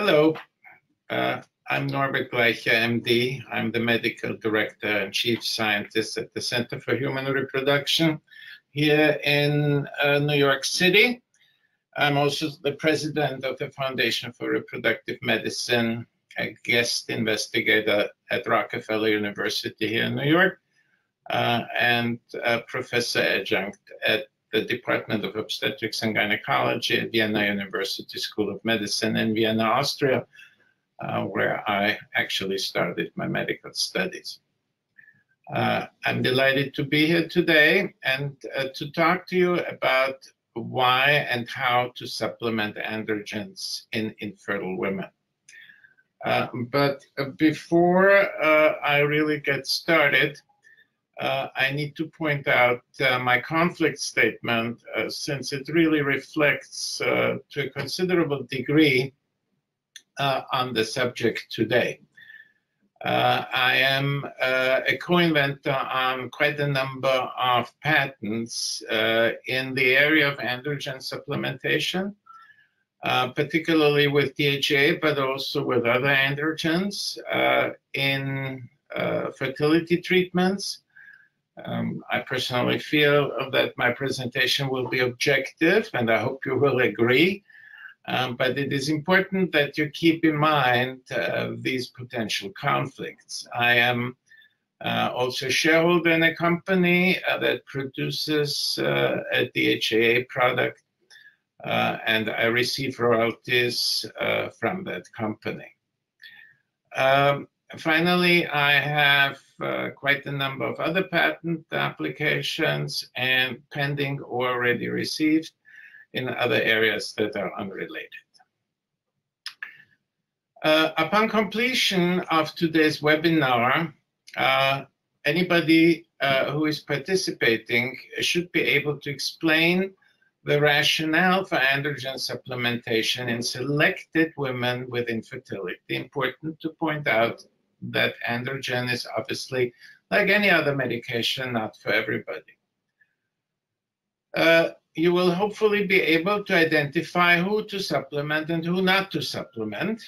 Hello, I'm Norbert Gleicher, MD. I'm the Medical Director and Chief Scientist at the Center for Human Reproduction here in New York City. I'm also the President of the Foundation for Reproductive Medicine, a guest investigator at Rockefeller University here in New York, and a Professor Adjunct at the Department of Obstetrics and Gynecology at Vienna University School of Medicine in Vienna, Austria, where I actually started my medical studies. I'm delighted to be here today and to talk to you about why and how to supplement androgens in infertile women. But before I really get started, I need to point out my conflict statement, since it really reflects to a considerable degree on the subject today. I am a co-inventor on quite a number of patents in the area of androgen supplementation, particularly with DHEA, but also with other androgens in fertility treatments. I personally feel that my presentation will be objective, and I hope you will agree. But it is important that you keep in mind these potential conflicts. I am also a shareholder in a company that produces a DHEA product, and I receive royalties from that company. Finally, I have quite a number of other patent applications and pending or already received in other areas that are unrelated. Upon completion of today's webinar, anybody who is participating should be able to explain the rationale for androgen supplementation in selected women with infertility. Important to point out that androgen is obviously, like any other medication, not for everybody. You will hopefully be able to identify who to supplement and who not to supplement.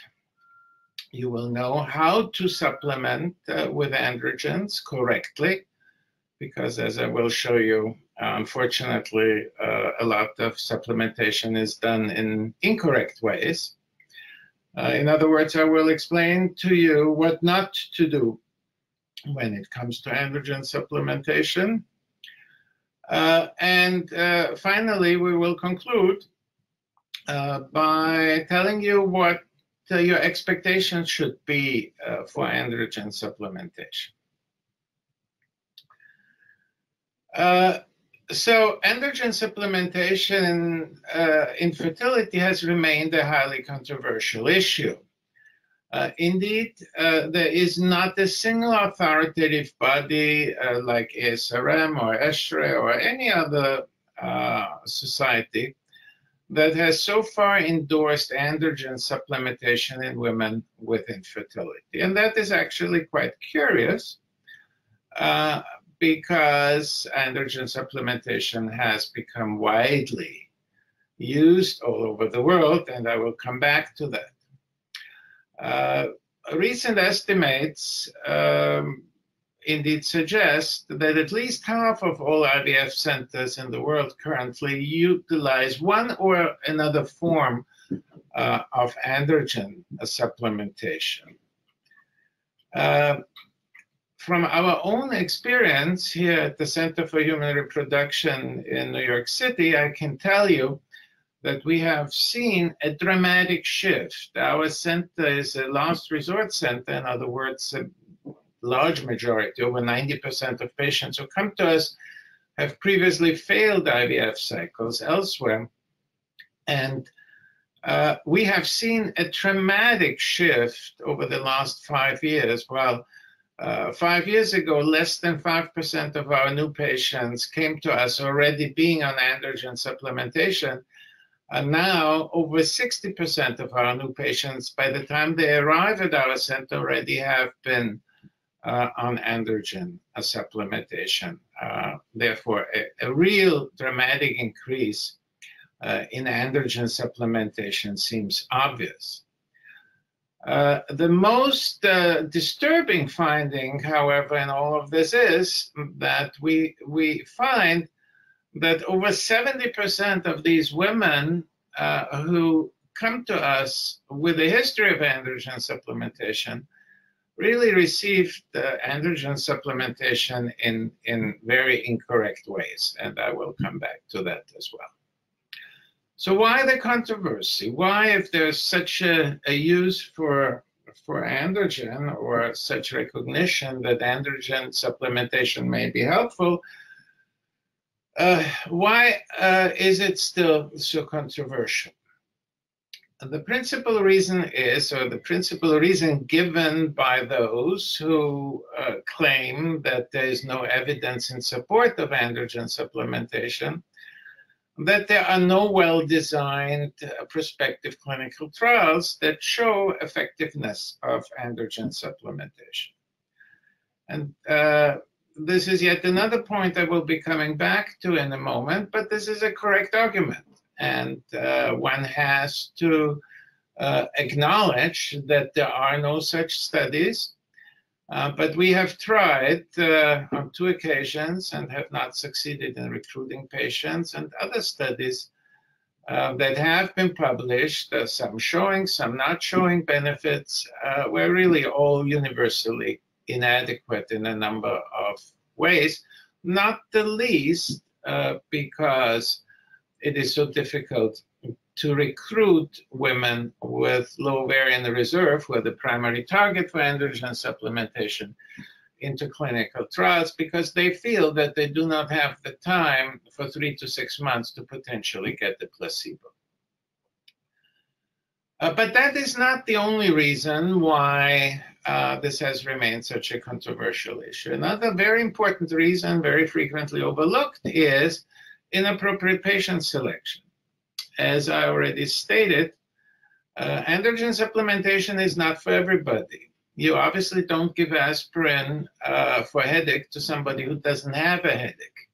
You will know how to supplement with androgens correctly, because as I will show you, unfortunately, a lot of supplementation is done in incorrect ways. In other words, I will explain to you what not to do when it comes to androgen supplementation. And finally, we will conclude by telling you what your expectations should be for androgen supplementation. So androgen supplementation in fertility has remained a highly controversial issue. Indeed, there is not a single authoritative body like ASRM or ESHRE or any other society that has so far endorsed androgen supplementation in women with infertility. And that is actually quite curious because androgen supplementation has become widely used all over the world, and I will come back to that. Recent estimates indeed suggest that at least half of all IVF centers in the world currently utilize one or another form of androgen supplementation. From our own experience here at the Center for Human Reproduction in New York City, I can tell you that we have seen a dramatic shift. Our center is a last resort center. In other words, a large majority, over 90% of patients who come to us have previously failed IVF cycles elsewhere. And we have seen a dramatic shift over the last 5 years. While 5 years ago, less than 5% of our new patients came to us already being on androgen supplementation. And now over 60% of our new patients, by the time they arrive at our center, already have been on androgen supplementation. Therefore, a real dramatic increase in androgen supplementation seems obvious. The most disturbing finding, however, in all of this is that we find that over 70% of these women who come to us with a history of androgen supplementation really received androgen supplementation in very incorrect ways, and I will come back to that as well. So why the controversy? Why, if there's such a use for androgen, or such recognition that androgen supplementation may be helpful, why is it still so controversial? The principal reason is, or the principal reason given by those who claim that there is no evidence in support of androgen supplementation, that there are no well-designed prospective clinical trials that show effectiveness of androgen supplementation. And this is yet another point I will be coming back to in a moment, but this is a correct argument. And one has to acknowledge that there are no such studies, but we have tried on 2 occasions and have not succeeded in recruiting patients, and other studies that have been published, some showing, some not showing benefits, were really all universally inadequate in a number of ways, not the least because it is so difficult to recruit women with low ovarian reserve, who are the primary target for androgen supplementation, into clinical trials, because they feel that they do not have the time for 3 to 6 months to potentially get the placebo. But that is not the only reason why this has remained such a controversial issue. Another very important reason, very frequently overlooked, is inappropriate patient selection. As I already stated, androgen supplementation is not for everybody. You obviously don't give aspirin for headache to somebody who doesn't have a headache.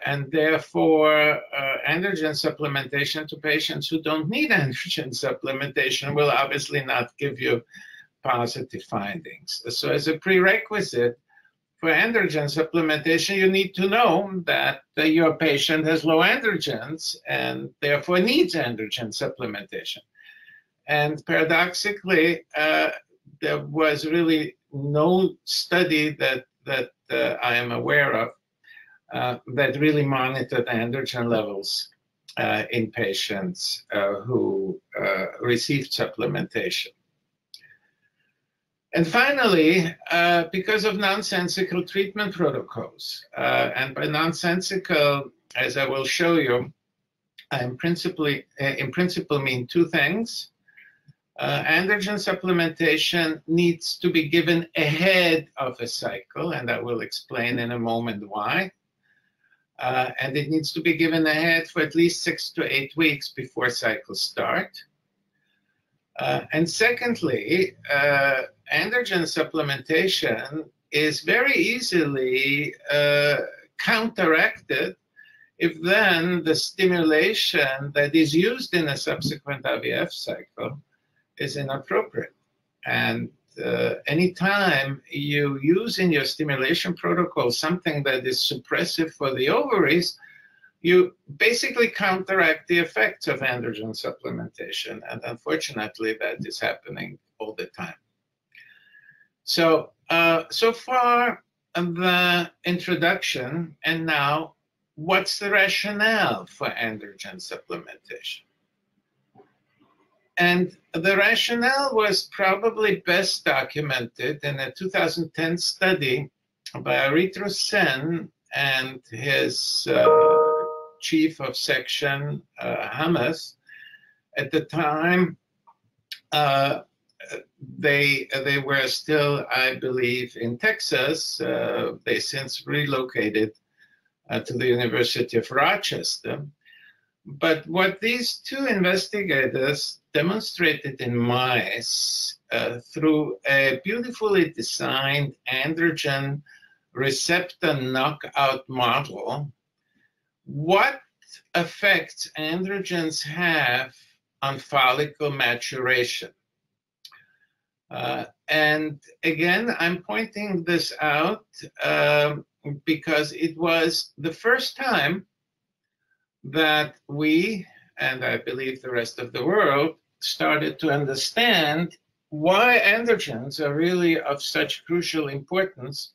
And therefore, androgen supplementation to patients who don't need androgen supplementation will obviously not give you positive findings. So as a prerequisite for androgen supplementation, you need to know that your patient has low androgens and therefore needs androgen supplementation. And paradoxically, there was really no study that I am aware of that really monitored androgen levels in patients who received supplementation. And finally, because of nonsensical treatment protocols, and by nonsensical, as I will show you, I in principle mean 2 things. Androgen supplementation needs to be given ahead of a cycle, and I will explain in a moment why. And it needs to be given ahead for at least 6 to 8 weeks before cycles start. And secondly, androgen supplementation is very easily counteracted if then the stimulation that is used in a subsequent IVF cycle is inappropriate. And anytime you use in your stimulation protocol something that is suppressive for the ovaries, you basically counteract the effects of androgen supplementation. And unfortunately, that is happening all the time. So, so far the introduction, and now what's the rationale for androgen supplementation? And the rationale was probably best documented in a 2010 study by Aritro Sen and his chief of section, Hamas. At the time, they were still, I believe, in Texas. They since relocated to the University of Rochester. But what these 2 investigators demonstrated in mice through a beautifully designed androgen receptor knockout model, what effects androgens have on follicle maturation. And again, I'm pointing this out because it was the first time that we, and I believe the rest of the world, started to understand why androgens are really of such crucial importance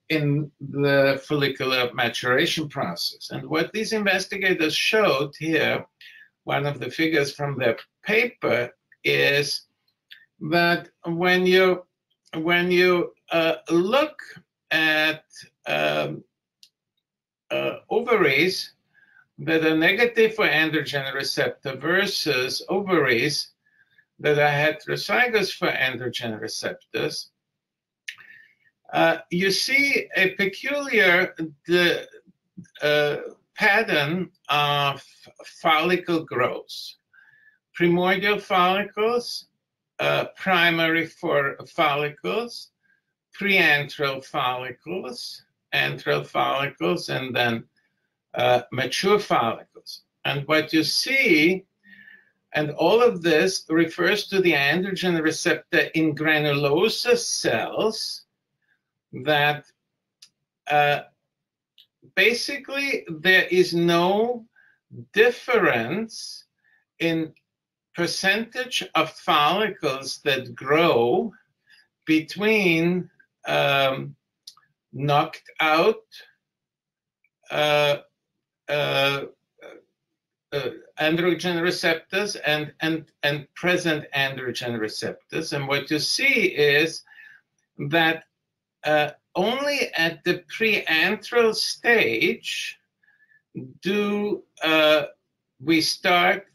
in the follicular maturation process. And what these investigators showed here, one of the figures from their paper, is that when you look at ovaries that are negative for androgen receptor versus ovaries that are heterozygous for androgen receptors, you see a peculiar pattern of follicle growth. Primordial follicles, primary follicles, preantral follicles, antral follicles, and then mature follicles. And what you see, and all of this refers to the androgen receptor in granulosa cells that basically there is no difference in percentage of follicles that grow between knocked out androgen receptors and present androgen receptors. And what you see is that only at the preantral stage do we start,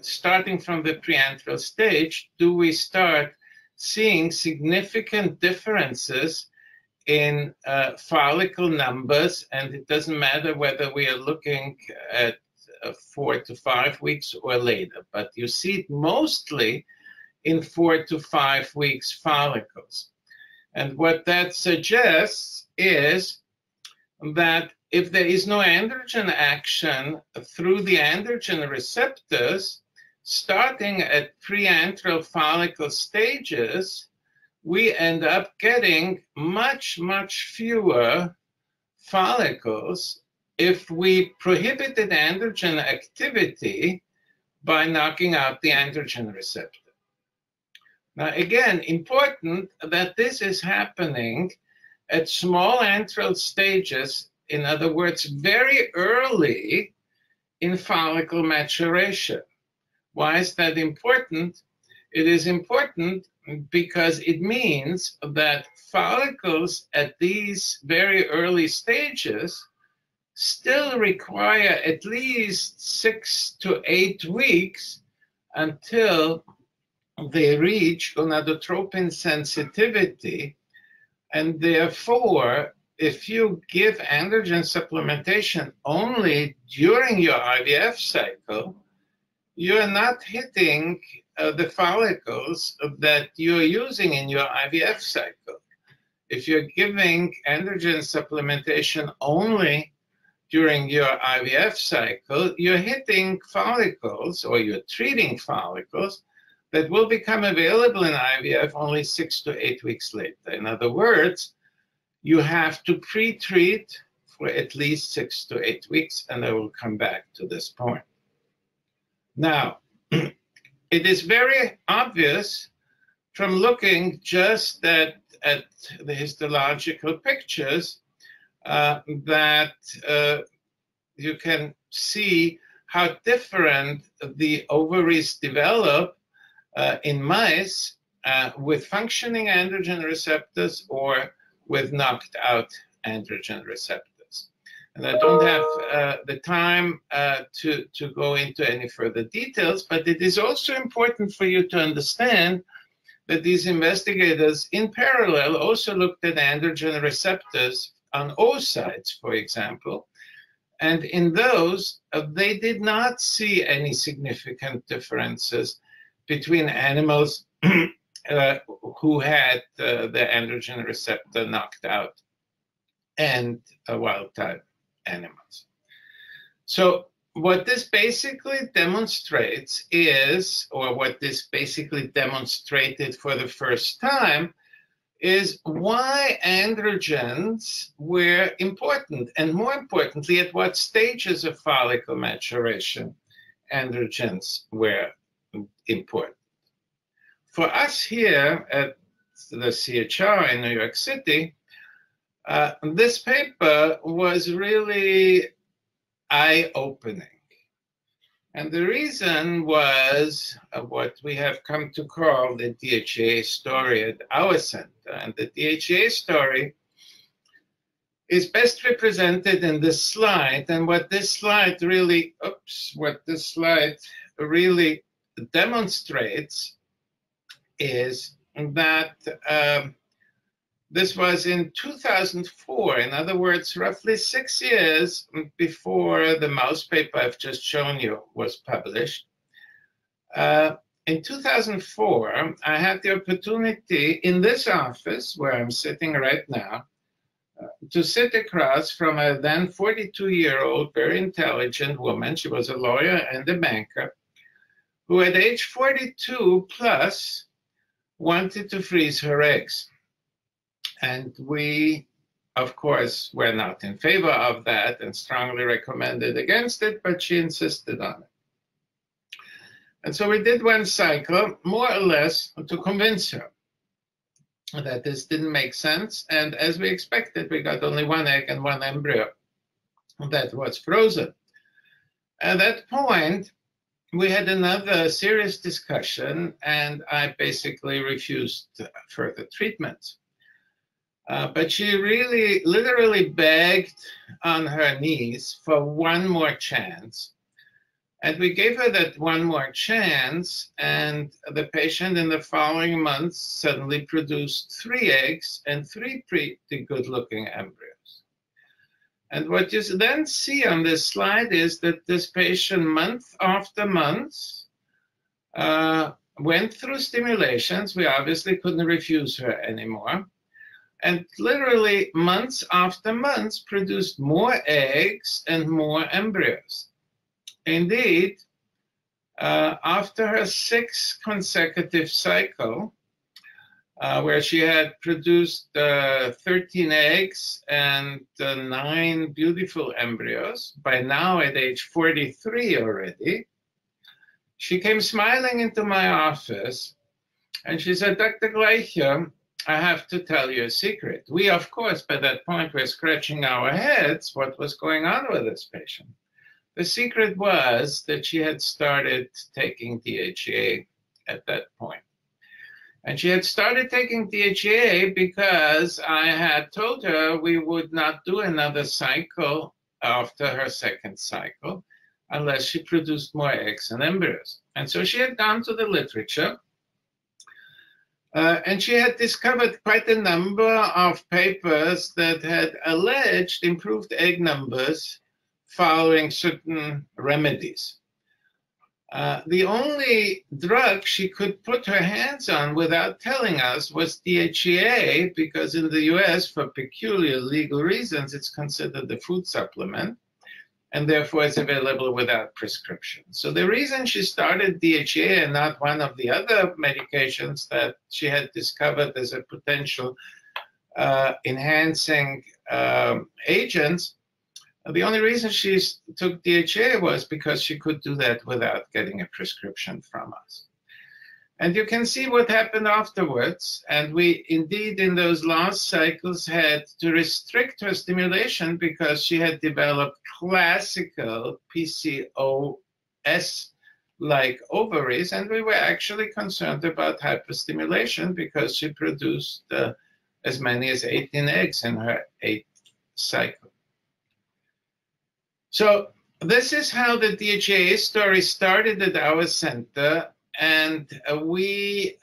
starting from the preantral stage, do we start seeing significant differences in follicle numbers. And it doesn't matter whether we are looking at 4 to 5 weeks or later, but you see it mostly in 4 to 5 weeks follicles. And what that suggests is that if there is no androgen action through the androgen receptors, starting at preantral follicle stages, we end up getting much, much fewer follicles if we prohibited androgen activity by knocking out the androgen receptor. Now, again, important that this is happening at small antral stages, in other words, very early in follicle maturation. Why is that important? It is important because it means that follicles at these very early stages still require at least 6 to 8 weeks until they reach gonadotropin sensitivity. And therefore, if you give androgen supplementation only during your IVF cycle, you're not hitting the follicles that you're using in your IVF cycle. If you're giving androgen supplementation only during your IVF cycle, you're hitting follicles, or you're treating follicles that will become available in IVF only 6 to 8 weeks later. In other words, you have to pre-treat for at least 6 to 8 weeks, and I will come back to this point. Now, it is very obvious from looking just at the histological pictures that you can see how different the ovaries develop in mice with functioning androgen receptors or with knocked out androgen receptors. And I don't have the time to go into any further details, but it is also important for you to understand that these investigators in parallel also looked at androgen receptors on oocytes, for example. And in those, they did not see any significant differences between animals who had the androgen receptor knocked out and wild type animals. So what this basically demonstrates is, or what this basically demonstrated for the first time, is why androgens were important, and more importantly, at what stages of follicle maturation androgens were important. For us here at the CHR in New York City, this paper was really eye-opening. And the reason was what we have come to call the DHEA story at our center. And the DHEA story is best represented in this slide. And what this slide really, demonstrates is that this was in 2004, in other words, roughly 6 years before the mouse paper I've just shown you was published. In 2004, I had the opportunity in this office where I'm sitting right now to sit across from a then 42-year-old, very intelligent woman. She was a lawyer and a banker, who at age 42 plus wanted to freeze her eggs. And we, of course, were not in favor of that and strongly recommended against it, but she insisted on it. And so we did one cycle, more or less, to convince her that this didn't make sense. And as we expected, we got only one egg and one embryo that was frozen. At that point, we had another serious discussion, and I basically refused further treatment. But she really, literally begged on her knees for one more chance. And we gave her that one more chance, and the patient in the following months suddenly produced 3 eggs and 3 pretty good-looking embryos. And what you then see on this slide is that this patient, month after month, went through stimulations. We obviously couldn't refuse her anymore. And literally months after months produced more eggs and more embryos. Indeed, after her 6th consecutive cycle, where she had produced 13 eggs and 9 beautiful embryos, by now at age 43 already, she came smiling into my office and she said, "Dr. Gleicher, I have to tell you a secret." We, of course, by that point, were scratching our heads what was going on with this patient. The secret was that she had started taking DHEA at that point. And she had started taking DHEA because I had told her we would not do another cycle after her 2nd cycle unless she produced more eggs and embryos. And so she had gone to the literature, and she had discovered quite a number of papers that had alleged improved egg numbers following certain remedies. The only drug she could put her hands on without telling us was DHEA, because in the US, for peculiar legal reasons, it's considered a food supplement, and therefore it's available without prescription. So the reason she started DHEA and not one of the other medications that she had discovered as a potential enhancing agents, the only reason she took DHEA was because she could do that without getting a prescription from us. And you can see what happened afterwards. And we indeed, in those last cycles, had to restrict her stimulation because she had developed classical PCOS-like ovaries. And we were actually concerned about hyperstimulation because she produced as many as 18 eggs in her 8th cycle. So this is how the DHEA story started at our center, and we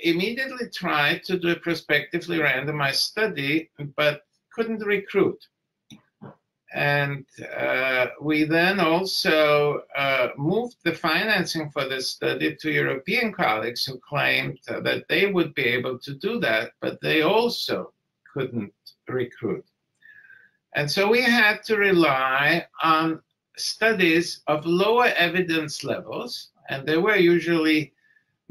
immediately tried to do a prospectively randomized study, but couldn't recruit. And we then also moved the financing for this study to European colleagues who claimed that they would be able to do that, but they also couldn't recruit. And so we had to rely on studies of lower evidence levels, and they were usually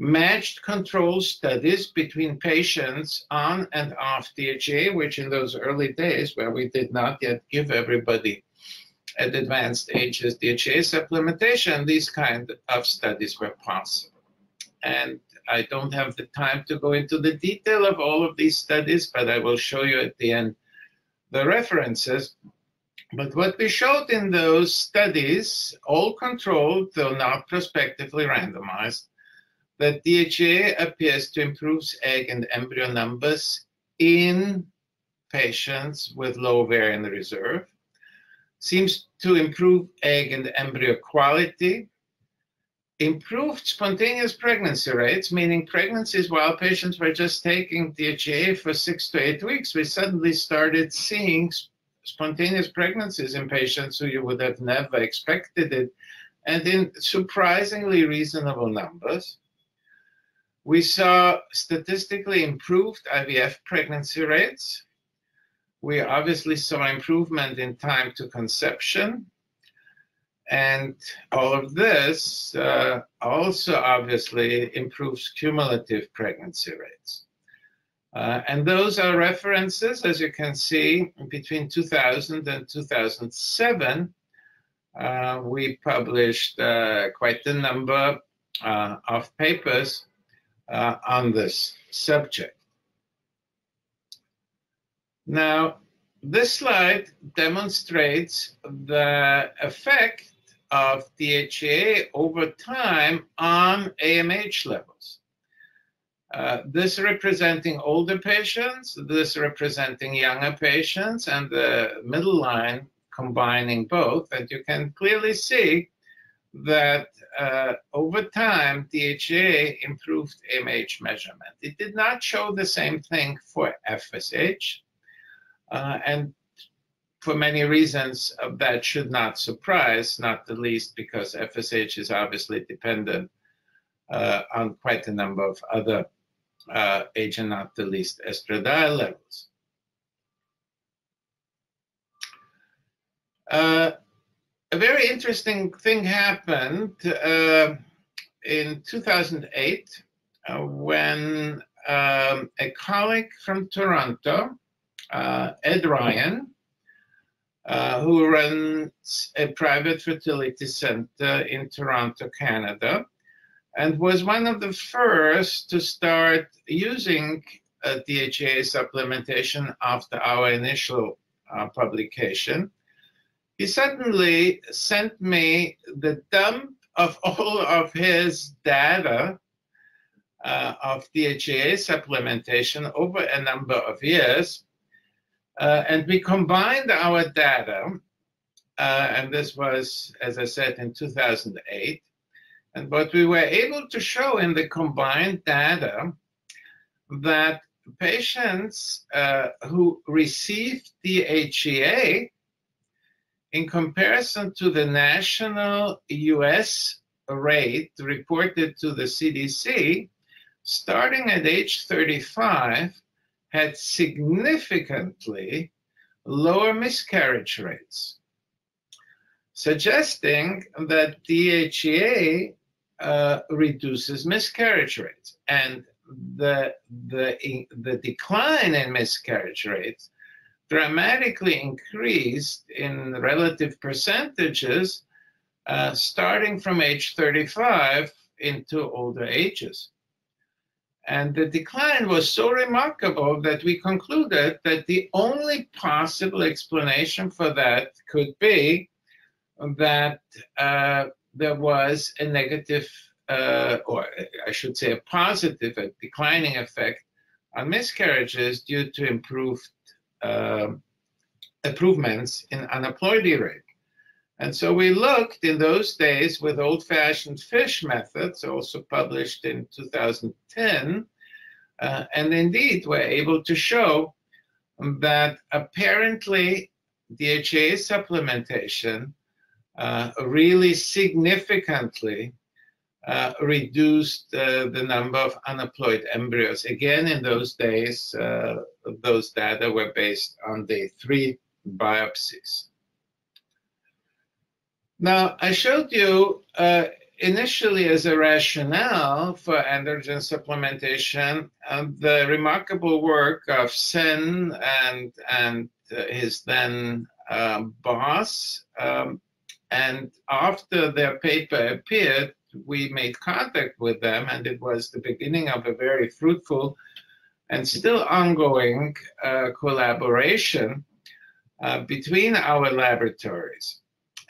matched control studies between patients on and off DHEA, which in those early days where we did not yet give everybody at advanced ages DHEA supplementation, these kind of studies were possible. And I don't have the time to go into the detail of all of these studies, but I will show you at the end the references. But what we showed in those studies, all controlled, though not prospectively randomized, that DHEA appears to improve egg and embryo numbers in patients with low ovarian reserve, seems to improve egg and embryo quality, improved spontaneous pregnancy rates, meaning pregnancies while patients were just taking DHEA for 6 to 8 weeks, we suddenly started seeing spontaneous pregnancies in patients who you would have never expected it, and in surprisingly reasonable numbers. We saw statistically improved IVF pregnancy rates. We obviously saw improvement in time to conception. And all of this also obviously improves cumulative pregnancy rates. And those are references, as you can see, between 2000 and 2007. We published quite a number of papers on this subject. Now, this slide demonstrates the effect of DHEA over time on AMH levels. This representing older patients, this representing younger patients, and the middle line combining both. And you can clearly see that over time, DHEA improved AMH measurement. It did not show the same thing for FSH. And for many reasons, that should not surprise, not the least because FSH is obviously dependent on quite a number of other agents, not the least estradiol levels. A very interesting thing happened in 2008 when a colleague from Toronto, Ed Ryan, who runs a private fertility center in Toronto, Canada, and was one of the first to start using DHEA supplementation after our initial publication. He suddenly sent me the dump of all of his data of DHEA supplementation over a number of years. And we combined our data, and this was, as I said, in 2008. And what we were able to show in the combined data that patients who received DHEA, in comparison to the national US rate reported to the CDC, starting at age 35, had significantly lower miscarriage rates, suggesting that DHEA reduces miscarriage rates. And the decline in miscarriage rates dramatically increased in relative percentages starting from age 35 into older ages. And the decline was so remarkable that we concluded that the only possible explanation for that could be that there was a negative, or I should say a positive, a declining effect on miscarriages due to improvements in aneuploidy rate. And so we looked in those days with old-fashioned FISH methods, also published in 2010, and indeed were able to show that apparently DHEA supplementation really significantly reduced the number of aneuploid embryos. Again, in those days, those data were based on day 3 biopsies. Now, I showed you initially as a rationale for androgen supplementation the remarkable work of Sen and his then boss. And after their paper appeared, we made contact with them, and it was the beginning of a very fruitful and still ongoing collaboration between our laboratories.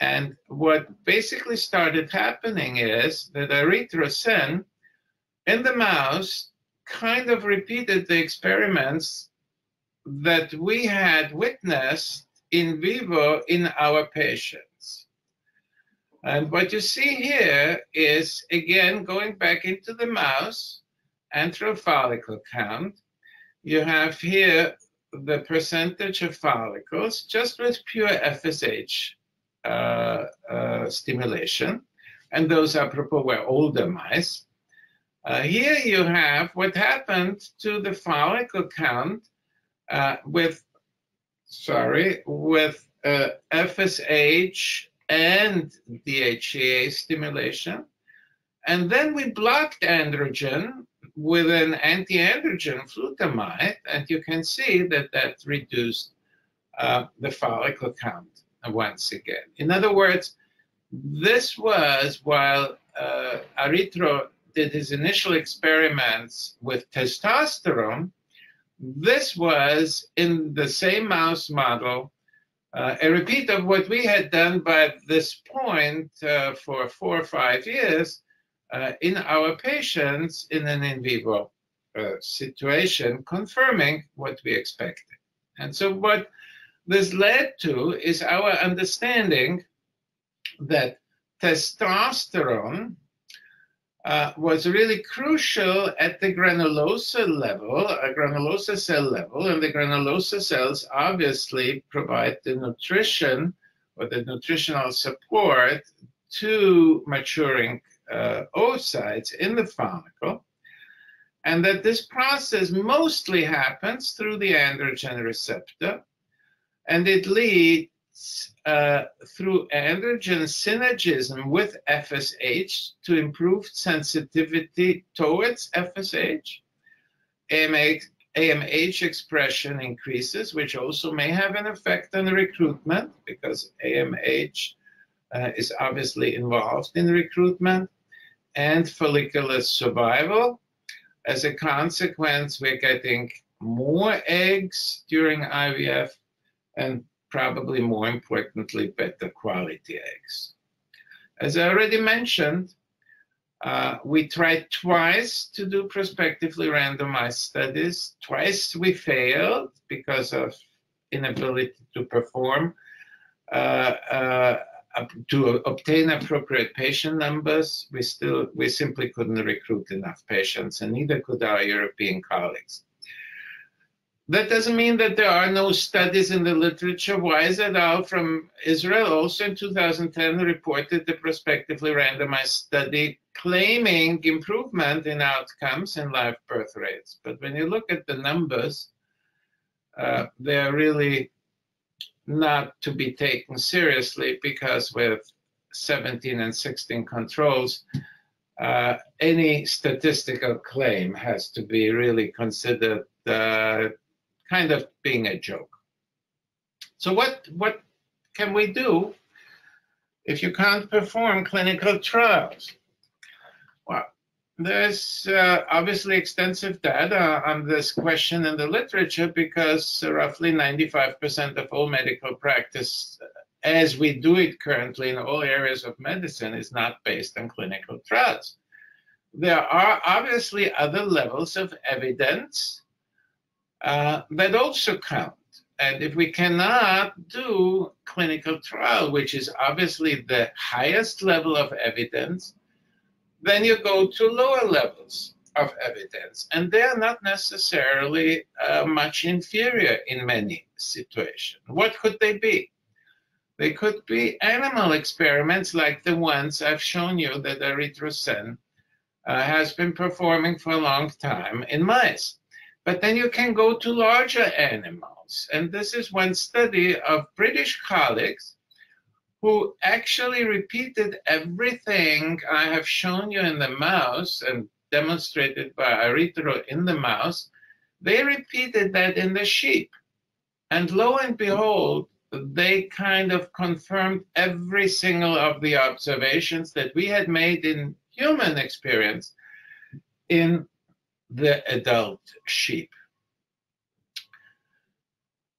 And what basically started happening is that erythrosin in the mouse kind of repeated the experiments that we had witnessed in vivo in our patients. And what you see here is, again, going back into the mouse, antral follicle count. You have here the percentage of follicles just with pure FSH stimulation, and those apropos were older mice. Here you have what happened to the follicle count with FSH and DHEA stimulation. And then we blocked androgen with an anti-androgen flutamide, and you can see that that reduced the follicle count once again. In other words, this was while Aritro did his initial experiments with testosterone, this was in the same mouse model, a repeat of what we had done by this point for 4 or 5 years in our patients in an in vivo situation, confirming what we expected. And so what this led to is our understanding that testosterone was really crucial at the granulosa level, a granulosa cell level, and the granulosa cells obviously provide the nutrition or the nutritional support to maturing oocytes in the follicle, and that this process mostly happens through the androgen receptor, and it leads through androgen synergism with FSH to improved sensitivity towards FSH. AMH expression increases, which also may have an effect on recruitment because AMH is obviously involved in recruitment, and follicular survival. As a consequence, we're getting more eggs during IVF, and probably more importantly, better quality eggs. As I already mentioned, we tried twice to do prospectively randomized studies. Twice we failed because of inability to perform, to obtain appropriate patient numbers. We simply couldn't recruit enough patients, and neither could our European colleagues. That doesn't mean that there are no studies in the literature. Wise et al. From Israel also in 2010 reported the prospectively randomized study claiming improvement in outcomes in live birth rates. But when you look at the numbers, they're really not to be taken seriously, because with 17 and 16 controls, any statistical claim has to be really considered kind of being a joke. So what can we do if you can't perform clinical trials? Well, there's obviously extensive data on this question in the literature, because roughly 95% of all medical practice, as we do it currently in all areas of medicine, is not based on clinical trials. There are obviously other levels of evidence that also count. And if we cannot do clinical trial, which is obviously the highest level of evidence, then you go to lower levels of evidence. And they are not necessarily much inferior in many situations. What could they be? They could be animal experiments like the ones I've shown you that erythrosin has been performing for a long time in mice. But then you can go to larger animals. And this is one study of British colleagues who actually repeated everything I have shown you in the mouse and demonstrated by Aritero in the mouse. They repeated that in the sheep. And lo and behold, they kind of confirmed every single of the observations that we had made in human experience in the adult sheep.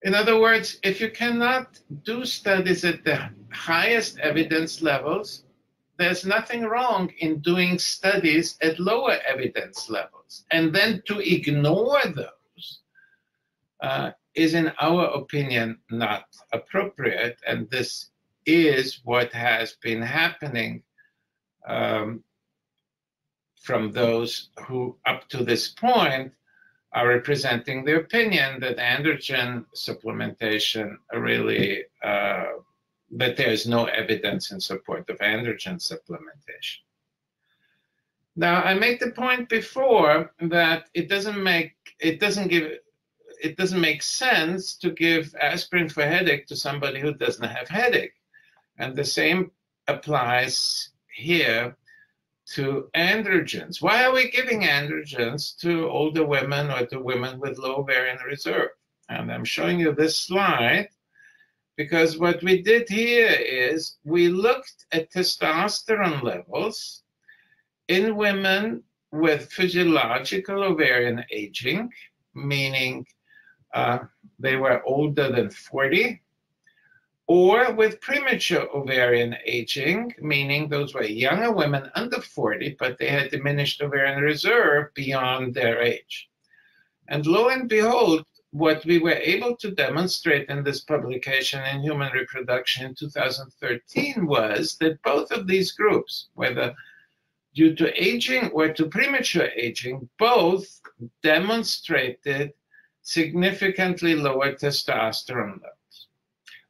In other words, if you cannot do studies at the highest evidence levels, there's nothing wrong in doing studies at lower evidence levels. And then to ignore those is, in our opinion, not appropriate. And this is what has been happening from those who, up to this point, are representing the opinion that androgen supplementation really, that there's no evidence in support of androgen supplementation. Now, I made the point before that it doesn't make sense to give aspirin for headache to somebody who doesn't have headache. And the same applies here to androgens. Why are we giving androgens to older women or to women with low ovarian reserve? And I'm showing you this slide because what we did here is we looked at testosterone levels in women with physiological ovarian aging, meaning they were older than 40, or with premature ovarian aging, meaning those were younger women under 40, but they had diminished ovarian reserve beyond their age. And lo and behold, what we were able to demonstrate in this publication in Human Reproduction in 2013 was that both of these groups, whether due to aging or to premature aging, both demonstrated significantly lower testosterone levels.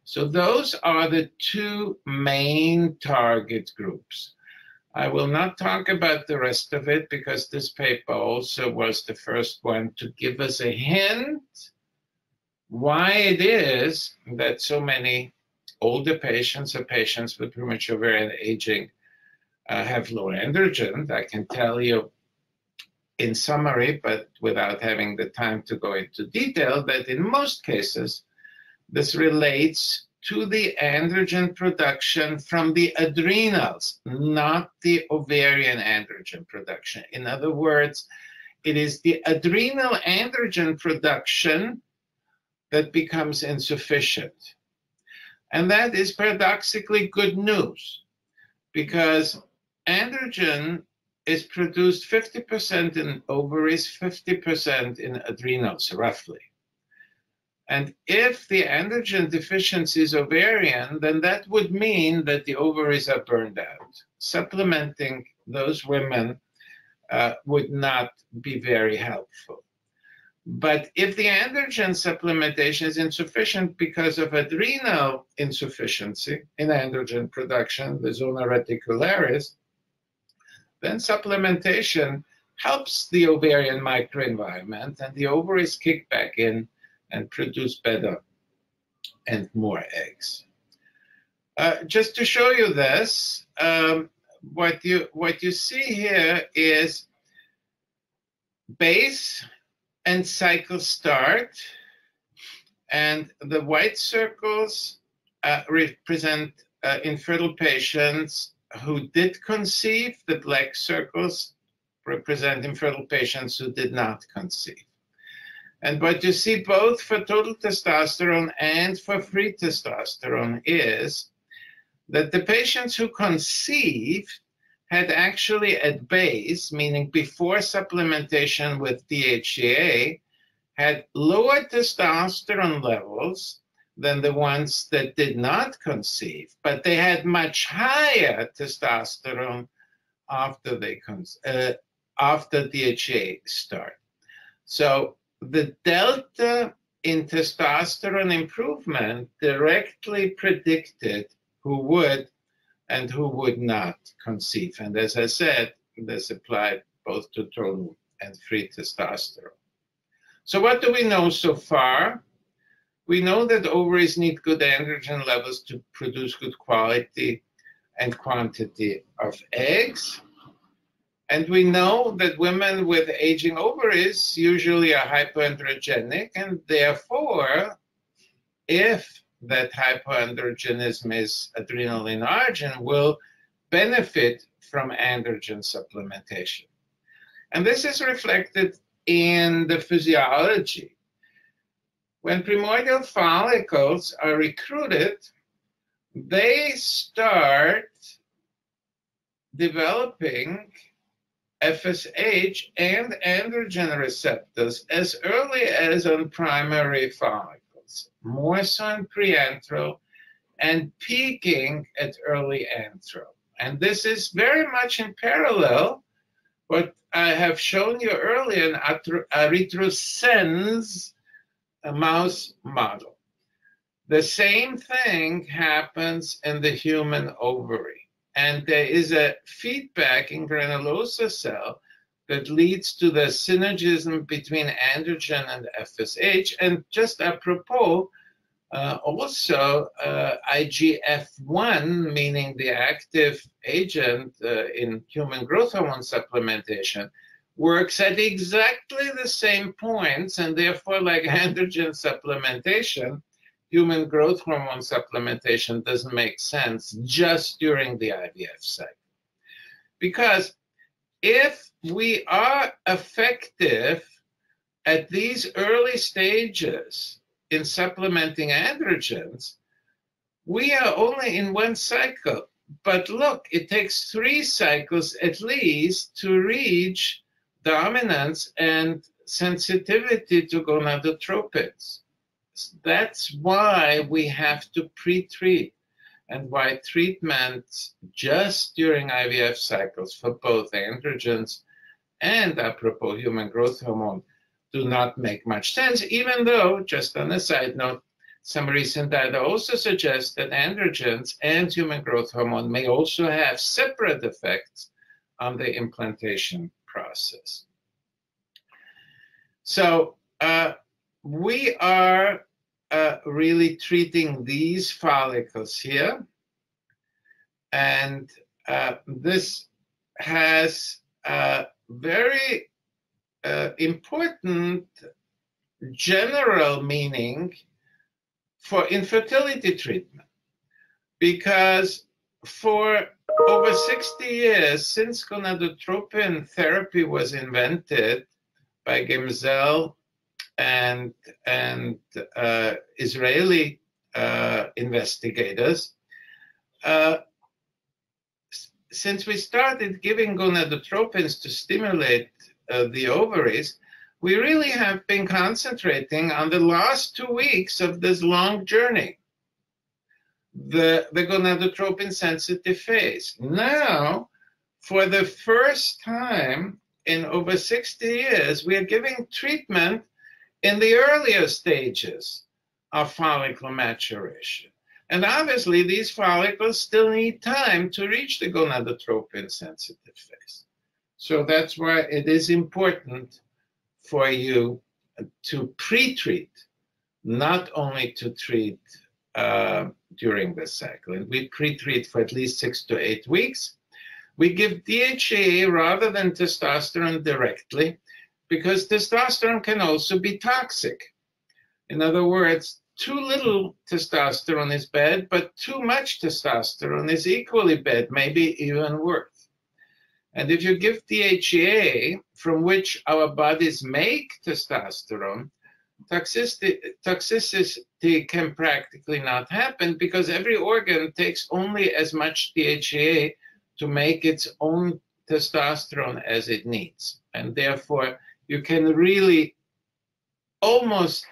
So those are the two main target groups. I will not talk about the rest of it because this paper also was the first one to give us a hint why it is that so many older patients or patients with premature ovarian aging have low androgen. I can tell you in summary, but without having the time to go into detail, that in most cases, this relates to the androgen production from the adrenals, not the ovarian androgen production. In other words, it is the adrenal androgen production that becomes insufficient. And that is paradoxically good news, because androgen is produced 50% in ovaries, 50% in adrenals, roughly. And if the androgen deficiency is ovarian, then that would mean that the ovaries are burned out. Supplementing those women would not be very helpful. But if the androgen supplementation is insufficient because of adrenal insufficiency in androgen production, the zona reticularis, then supplementation helps the ovarian microenvironment and the ovaries kick back in and produce better and more eggs. Just to show you this, what you see here is base and cycle start, and the white circles represent infertile patients who did conceive. The black circles represent infertile patients who did not conceive. And what you see both for total testosterone and for free testosterone is that the patients who conceived had actually at base, meaning before supplementation with DHEA, had lower testosterone levels than the ones that did not conceive, but they had much higher testosterone after after DHEA start. So the delta in testosterone improvement directly predicted who would and who would not conceive. And as I said, this applied both to total and free testosterone. So what do we know so far? We know that ovaries need good androgen levels to produce good quality and quantity of eggs. And we know that women with aging ovaries usually are hypoandrogenic, and therefore, if that hypoandrogenism is adrenal in origin, will benefit from androgen supplementation. And this is reflected in the physiology. When primordial follicles are recruited, they start developing FSH and androgen receptors as early as on primary follicles, more so in preantral, and peaking at early antral. And this is very much in parallel what I have shown you earlier in erythrosense mouse model. The same thing happens in the human ovary. And there is a feedback in granulosa cell that leads to the synergism between androgen and FSH. And just apropos, also IGF-1, meaning the active agent in human growth hormone supplementation, works at exactly the same points, and therefore, like androgen supplementation, human growth hormone supplementation doesn't make sense just during the IVF cycle. Because if we are effective at these early stages in supplementing androgens, we are only in one cycle. But look, it takes 3 cycles at least to reach dominance and sensitivity to gonadotropins. That's why we have to pre-treat, and why treatments just during IVF cycles for both androgens and, apropos, human growth hormone do not make much sense, even though, just on a side note, some recent data also suggests that androgens and human growth hormone may also have separate effects on the implantation process. So we are really treating these follicles here, and this has very important general meaning for infertility treatment, because for over 60 years since gonadotropin therapy was invented by Gemzell and Israeli investigators, since we started giving gonadotropins to stimulate the ovaries, we really have been concentrating on the last 2 weeks of this long journey, the gonadotropin sensitive phase. Now, for the first time in over 60 years, we are giving treatment in the earlier stages of follicle maturation. And obviously, these follicles still need time to reach the gonadotropin sensitive phase. So that's why it is important for you to pre-treat, not only to treat during the cycle. And we pre-treat for at least 6 to 8 weeks. We give DHEA rather than testosterone directly, because testosterone can also be toxic. In other words, too little testosterone is bad, but too much testosterone is equally bad, maybe even worse. And if you give DHEA, from which our bodies make testosterone, toxicity can practically not happen, because every organ takes only as much DHEA to make its own testosterone as it needs. And therefore, you can really almost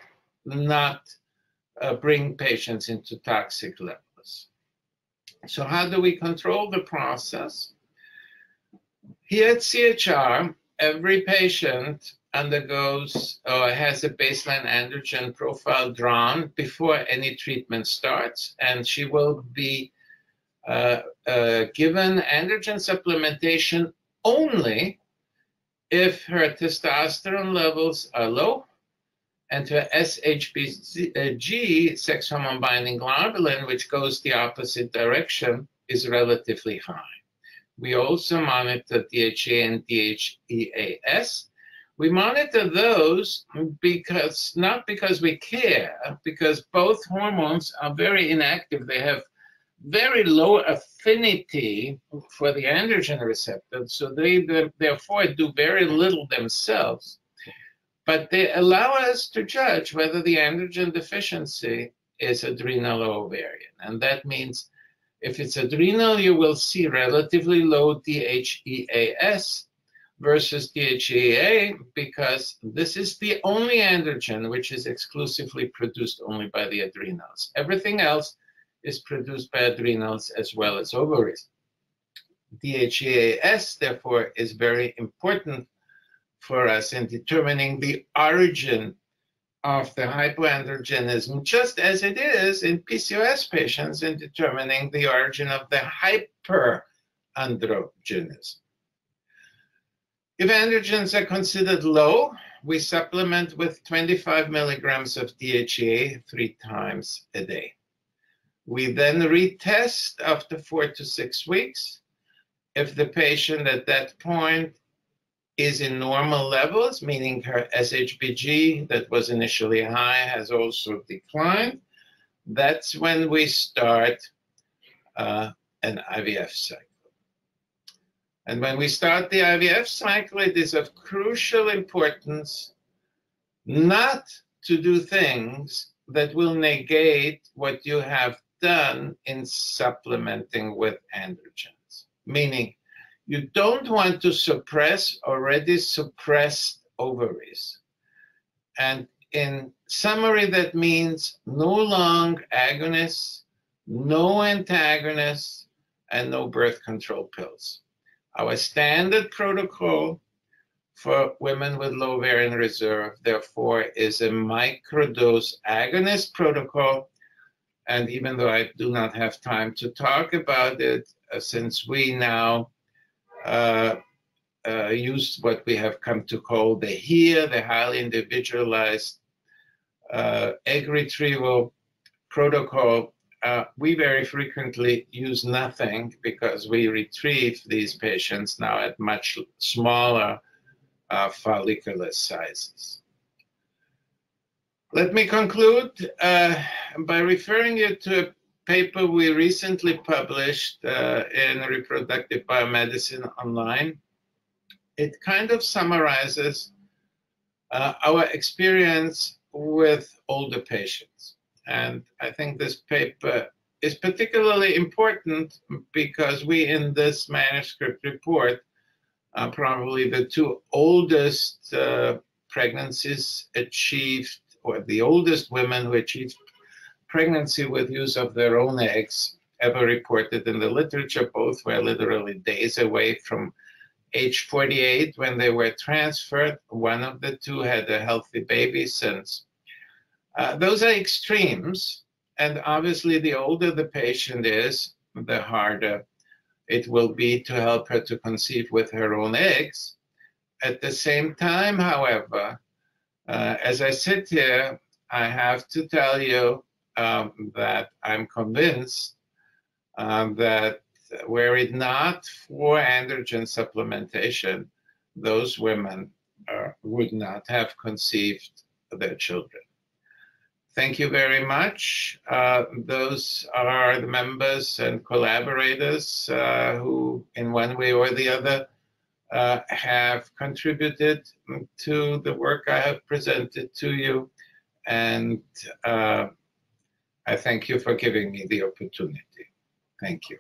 not bring patients into toxic levels. So how do we control the process? Here at CHR, every patient undergoes or has a baseline androgen profile drawn before any treatment starts, and she will be given androgen supplementation only if her testosterone levels are low and to SHBG, sex hormone binding globulin, which goes the opposite direction, is relatively high. We also monitor DHEA and DHEAS. We monitor those because, not because we care, because both hormones are very inactive. They have very low affinity for the androgen receptor, so they therefore do very little themselves. But they allow us to judge whether the androgen deficiency is adrenal or ovarian. And that means if it's adrenal, you will see relatively low DHEAS versus DHEA, because this is the only androgen which is exclusively produced only by the adrenals. Everything else is produced by adrenals as well as ovaries. DHEAS, therefore, is very important for us in determining the origin of the hypoandrogenism, just as it is in PCOS patients in determining the origin of the hyperandrogenism. If androgens are considered low, we supplement with 25 milligrams of DHEA 3 times a day. We then retest after 4 to 6 weeks. If the patient at that point is in normal levels, meaning her SHBG that was initially high has also declined, that's when we start an IVF cycle. And when we start the IVF cycle, it is of crucial importance not to do things that will negate what you have done in supplementing with androgens. Meaning, you don't want to suppress already suppressed ovaries. And in summary, that means no long agonists, no antagonists, and no birth control pills. Our standard protocol for women with low ovarian reserve, therefore, is a microdose agonist protocol. And even though I do not have time to talk about it, since we now use what we have come to call the HIA, the highly individualized egg retrieval protocol, we very frequently use nothing because we retrieve these patients now at much smaller follicular sizes. Let me conclude by referring you to a paper we recently published in Reproductive Biomedicine Online. It kind of summarizes our experience with older patients. And I think this paper is particularly important because we, in this manuscript report, are probably the 2 oldest pregnancies achieved, or the oldest women who achieved pregnancy with use of their own eggs ever reported in the literature. Both were literally days away from age 48 when they were transferred. One of the 2 had a healthy baby since. Those are extremes, and obviously the older the patient is, the harder it will be to help her to conceive with her own eggs. At the same time, however, as I sit here, I have to tell you that I'm convinced that were it not for androgen supplementation, those women would not have conceived their children. Thank you very much. Those are the members and collaborators who, in one way or the other, have contributed to the work I have presented to you. And I thank you for giving me the opportunity. Thank you.